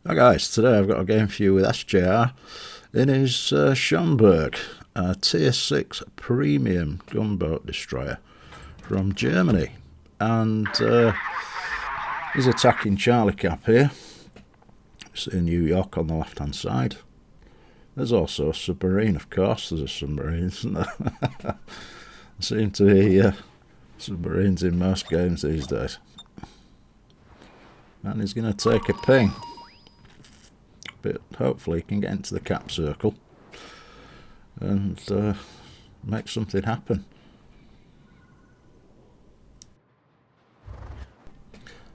Hi guys, today I've got a game for you with SJR in his Schonberg, a Tier 6 Premium Gunboat Destroyer from Germany. And he's attacking Charlie Cap here. It's in New York on the left hand side. There's also a submarine, of course. There's a submarine, isn't there? There seem to be submarines in most games these days. And he's going to take a ping. But hopefully he can get into the cap circle and make something happen.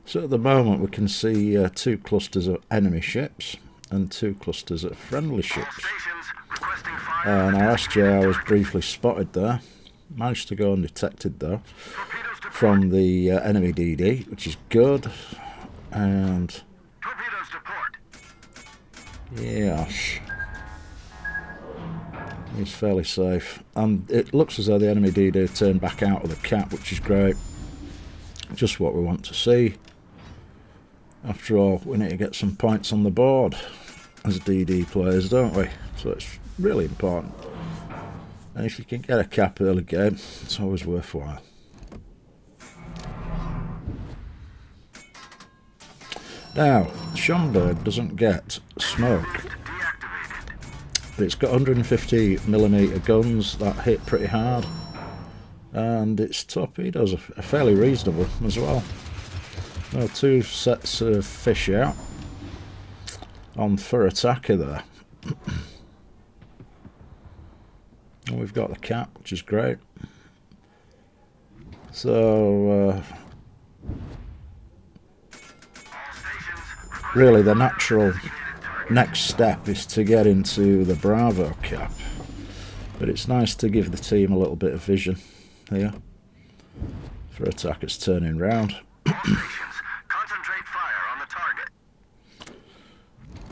So at the moment we can see two clusters of enemy ships and two clusters of friendly ships. Now SJR was briefly spotted there, managed to go undetected though from the enemy DD, which is good. And yes, he's fairly safe, and it looks as though the enemy DD turned back out of the cap, which is great. Just what we want to see. After all, we need to get some points on the board as DD players, don't we? So it's really important, and if you can get a cap early game, it's always worthwhile. Now, Schonberg doesn't get smoke, but it's got 150mm guns that hit pretty hard, and its torpedoes are fairly reasonable as well. Well, two sets of fish out on for attacker there. And we've got the cap, which is great. So really the natural next step is to get into the Bravo cap, but it's nice to give the team a little bit of vision here for attackers turning round. Concentrate fire on the target.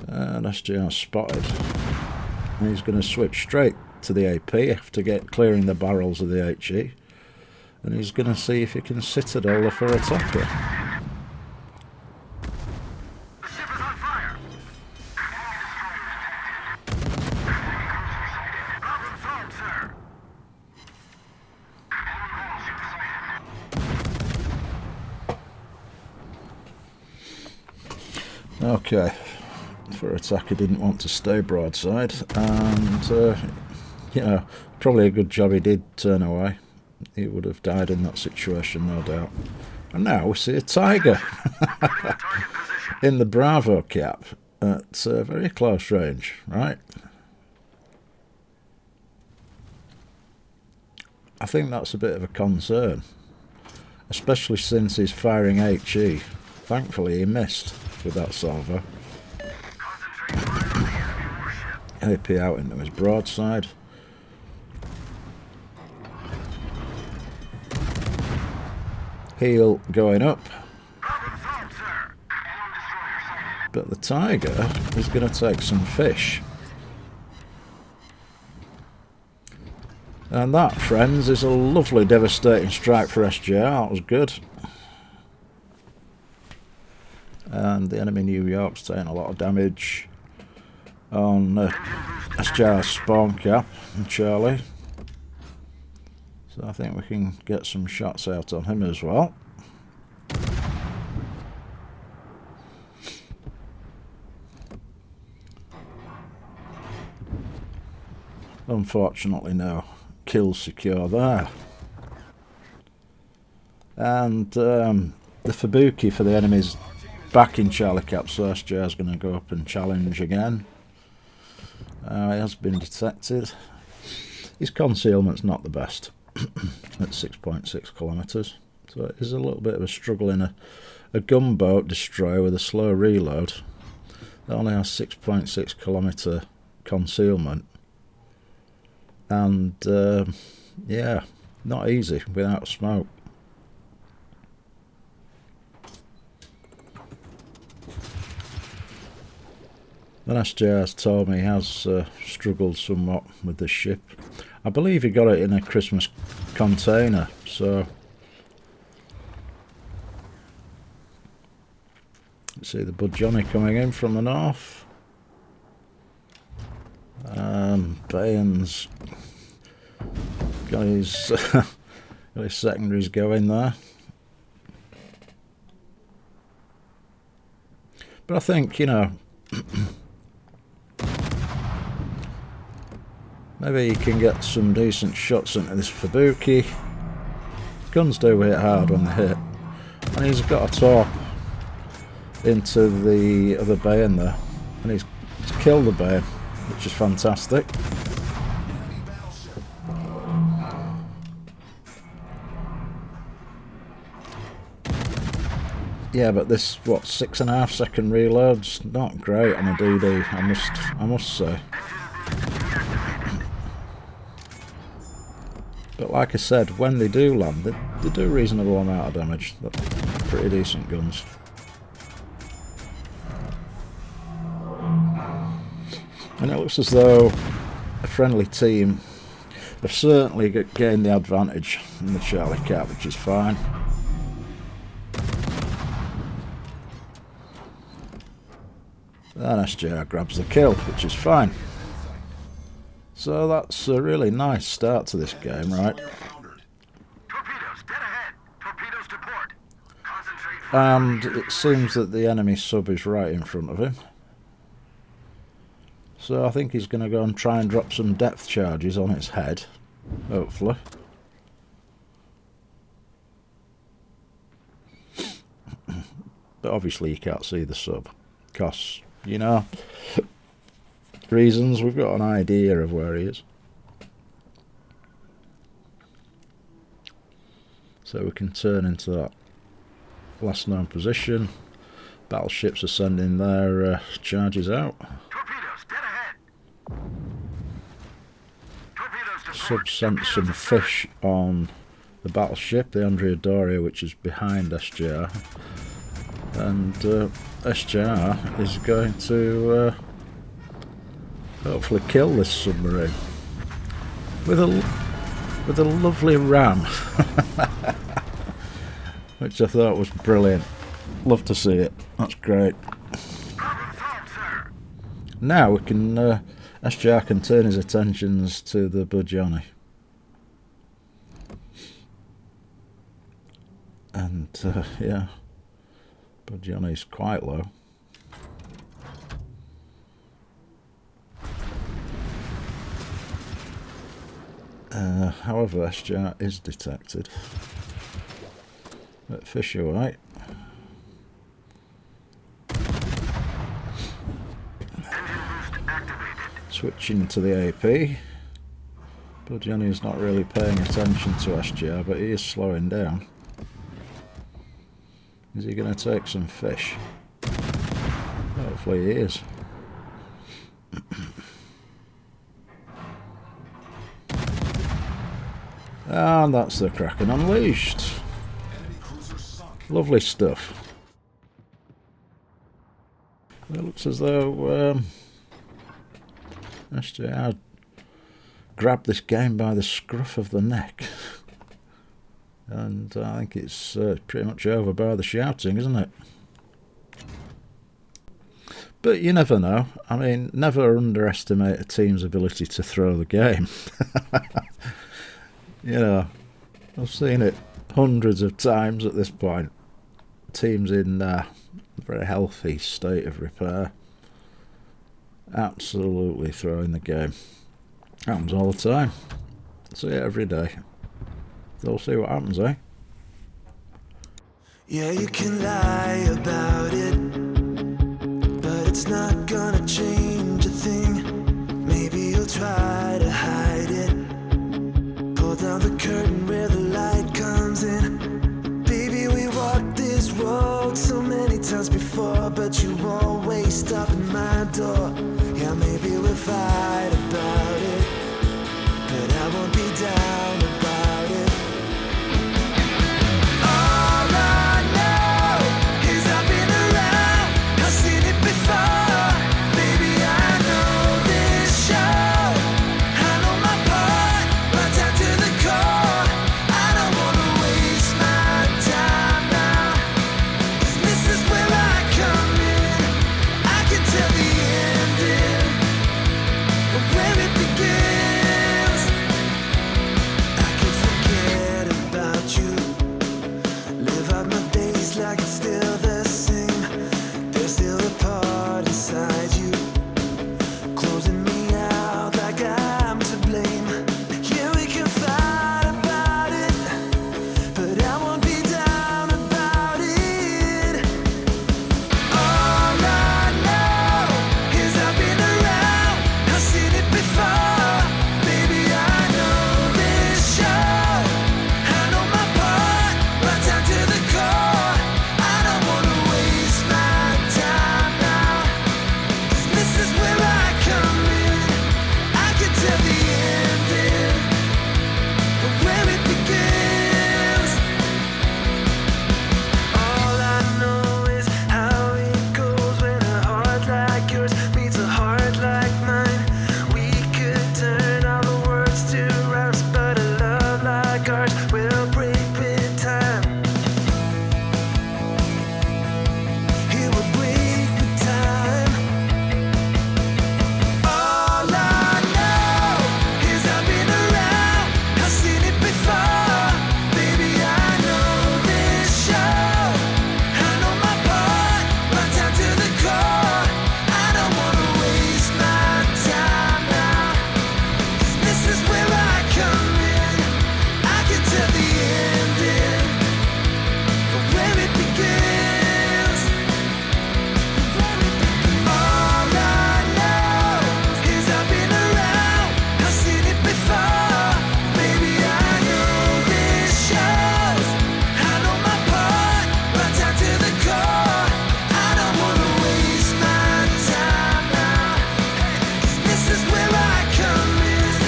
And SJR spotted, and he's going to switch straight to the AP after clearing the barrels of the HE, and he's going to see if he can citadel the for attacker. Okay, for attacker didn't want to stay broadside, and you know, probably a good job he did turn away. He would have died in that situation, no doubt. And now we see a Tiger in the Bravo cap at very close range, right? I think that's a bit of a concern, especially since he's firing HE. Thankfully he missed with that salvo. AP out into his broadside. Heel going up. But the Tiger is going to take some fish. And that, friends, is a lovely devastating strike for SJR. That was good. And the enemy New York's taking a lot of damage on SJR's spawn cap and Charlie. So I think we can get some shots out on him as well. Unfortunately, no kills secure there. And the Fubuki for the enemy's back in Charlie Cap, so SJR's going to go up and challenge again. He has been detected. His concealment's not the best at 6.6 kilometres, so it is a little bit of a struggle in a gunboat destroyer with a slow reload. It only has 6.6 kilometre concealment, and yeah, not easy without smoke. Then SJR's told me he has struggled somewhat with the ship. I believe he got it in a Christmas container, so see the Bud Johnny coming in from the north. Bayan's got his, got his secondaries going there. But I think, you know, maybe you can get some decent shots into this Fubuki. Guns do hit hard when they hit. And he's got a top into the other Bayan there. And he's killed the Bayan, which is fantastic. Yeah, but this, what, 6.5 second reload's not great on a DD, I must say. But like I said, when they do land, they do a reasonable amount of damage. They're pretty decent guns. And it looks as though a friendly team have certainly gained the advantage in the Charlie Cap, which is fine. And SJR grabs the kill, which is fine. So that's a really nice start to this game, right? Torpedoes, dead ahead. Torpedoes to port. Concentrate. And it seems that the enemy sub is right in front of him. So I think he's going to go and try and drop some depth charges on its head, hopefully. But obviously you can't see the sub, because, you know, reasons, we've got an idea of where he is. So we can turn into that last known position. Battleships are sending their charges out. Torpedoes, dead ahead. Torpedoes to Sub port. sent some fish on the battleship, the Andrea Doria, which is behind SJR. And SJR is going to hopefully kill this submarine with a lovely ram, which I thought was brilliant. Love to see it. That's great. Problem solved, sir. Now we can SJR can turn his attentions to the Bud Johnny. And yeah, Bud Johnny's quite low. However, SJR is detected. But fish away. Switching to the AP. Bud Johnny is not really paying attention to SJR, but he is slowing down. Is he going to take some fish? Hopefully he is. And that's the Kraken unleashed. Lovely stuff. It looks as though SJR grabbed this game by the scruff of the neck. And I think it's pretty much over by the shouting, isn't it? But you never know. I mean, never underestimate a team's ability to throw the game. You know, I've seen it hundreds of times at this point. Teams in a very healthy state of repair. Absolutely throwing the game. Happens all the time. See it every day. They'll see what happens, eh? Yeah, you can lie about it, but it's not gonna change a thing. Maybe you'll try to hide it. Pull down the curtain where the light comes in. Baby, we walked this road so many times before, but you always stop at my door. Yeah, maybe we'll fight about it, but I won't be down about it. All I know is I've been around, I've seen it before. Baby, I know this show, I know my part, right down to the core. I don't wanna waste my time now, 'cause this is where I come in. scars will break with time. It will break with time. All I know is I've been around, I've seen it before. Baby, I know this show. I know my part, right down to the core. I don't wanna waste my time now, 'cause this is where I come in. I can tell the ending from where it begins. All I know is I've been around, I've seen it before. Baby, I know this shows. I know my part, right down to the core. I don't wanna waste my time now, 'cause this is where I come in.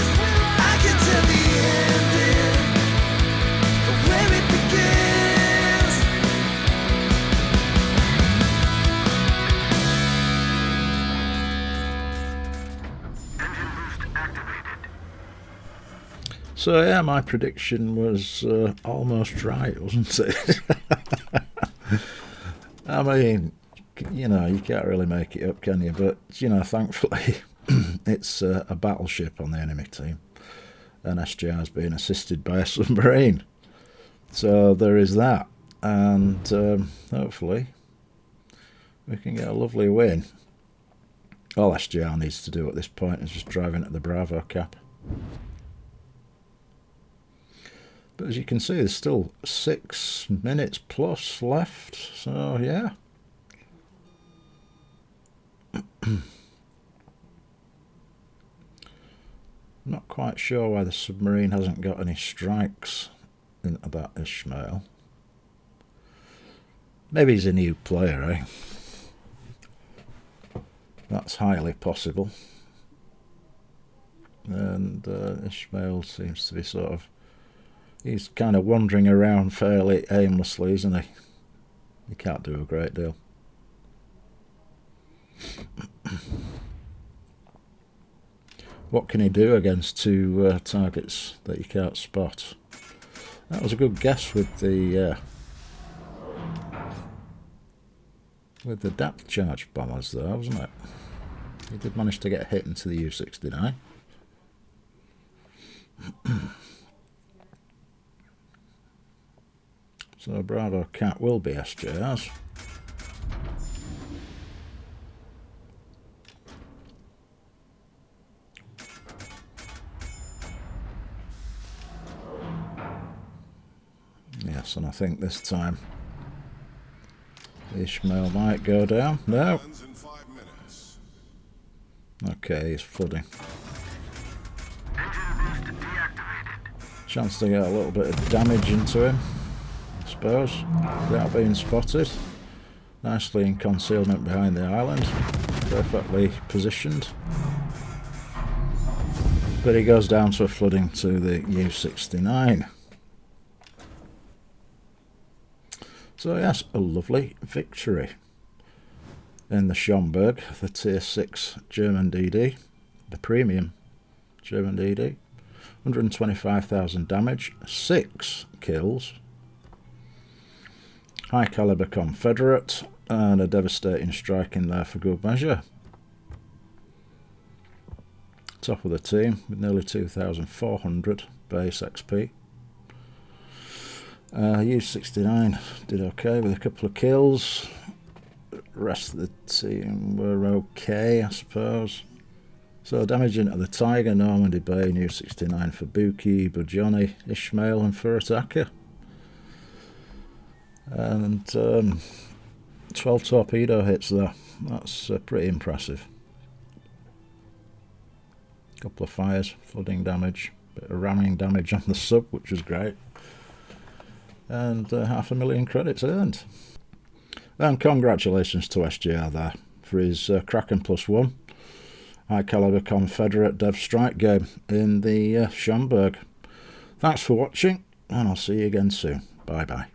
I can tell the ending from where it begins. Engine boost activated. So yeah, my prediction was almost right, wasn't it? I mean, you know, you can't really make it up, can you? But, you know, thankfully, it's a battleship on the enemy team. And SGR's being assisted by a submarine. So there is that. And hopefully we can get a lovely win. All SGR needs to do at this point is just drive into the Bravo cap. But as you can see, there's still 6 minutes plus left. So yeah. Not quite sure why the submarine hasn't got any strikes into that Ishmael. Maybe he's a new player, eh? That's highly possible. And Ishmael seems to be sort of... He's kind of wandering around fairly aimlessly, isn't he? He can't do a great deal. What can he do against 2 targets that you can't spot? That was a good guess with the depth charge bombers, though, wasn't it? He did manage to get hit into the U-69. So Bravo Cat will be SJRs. Yes, and I think this time Ishmael might go down. No. Okay, he's flooding. Engine boost deactivated. Chance to get a little bit of damage into him, I suppose, without being spotted. Nicely in concealment behind the island, perfectly positioned. But he goes down to a flooding to the U-69. So yes, a lovely victory in the Schonberg, the Tier 6 German DD, the premium German DD. 125,000 damage, 6 kills, high caliber Confederate, and a devastating strike in there for good measure. Top of the team with nearly 2,400 base XP. U-69 did okay with a couple of kills. The rest of the team were okay, I suppose. So damage into the Tiger, Normandy Bay, U-69 for Buki, Bujoni, Ishmael and Furataka. And 12 torpedo hits there. That's pretty impressive. Couple of fires, flooding damage, bit of ramming damage on the sub, which was great. And 500,000 credits earned. And congratulations to SGR there for his Kraken +1 high caliber Confederate Dev Strike game in the Schonberg. Thanks for watching, and I'll see you again soon. Bye bye.